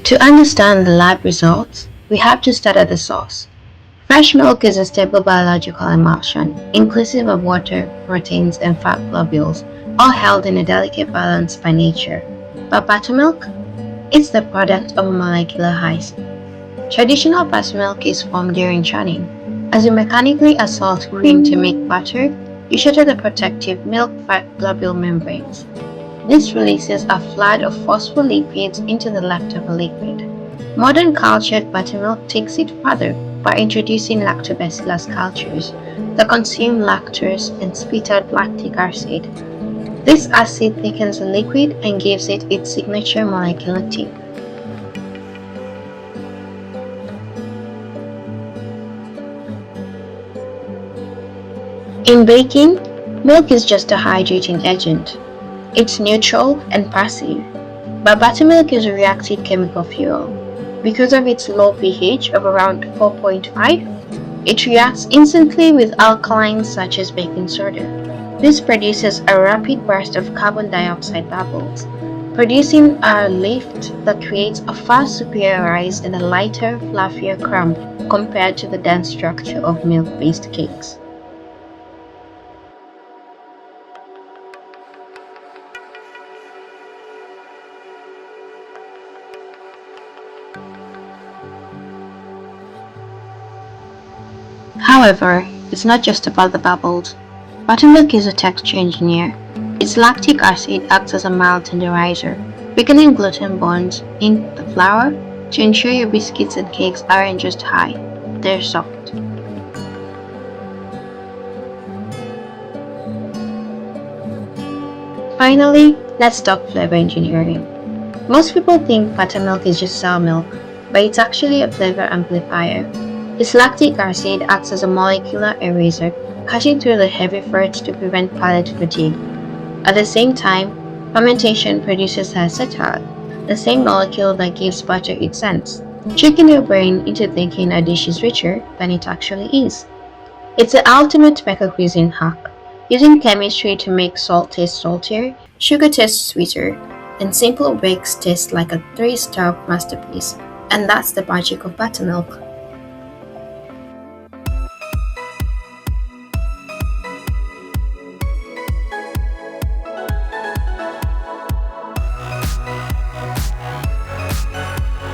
To understand the lab results, we have to start at the source. Fresh milk is a stable biological emulsion, inclusive of water, proteins, and fat globules, all held in a delicate balance by nature. But buttermilk? It's the product of a molecular heist. Traditional buttermilk is formed during churning. As you mechanically assault cream to make butter, you shatter the protective milk-fat globule membranes. This releases a flood of phospholipids into the leftover liquid. Modern cultured buttermilk takes it further by introducing lactobacillus cultures that consume lactose and spit out lactic acid. This acid thickens the liquid and gives it its signature molecular tip. In baking, milk is just a hydrating agent. It's neutral and passive, but buttermilk is a reactive chemical fuel. Because of its low pH of around 4.5, it reacts instantly with alkalines such as baking soda. This produces a rapid burst of carbon dioxide bubbles, producing a lift that creates a far superior rise and a lighter, fluffier crumb compared to the dense structure of milk-based cakes. However, it's not just about the bubbles. Buttermilk is a texture engineer. Its lactic acid acts as a mild tenderizer, weakening gluten bonds in the flour to ensure your biscuits and cakes aren't just high, they're soft. Finally, let's talk flavor engineering. Most people think buttermilk is just sour milk, but it's actually a flavor amplifier. Its lactic acid acts as a molecular eraser, cutting through the heavy fats to prevent palate fatigue. At the same time, fermentation produces acetal, the same molecule that gives butter its scent, tricking your brain into thinking a dish is richer than it actually is. It's the ultimate Mechacuisine hack, using chemistry to make salt taste saltier, sugar taste sweeter, and simple bakes taste like a three-star masterpiece. And that's the magic of buttermilk.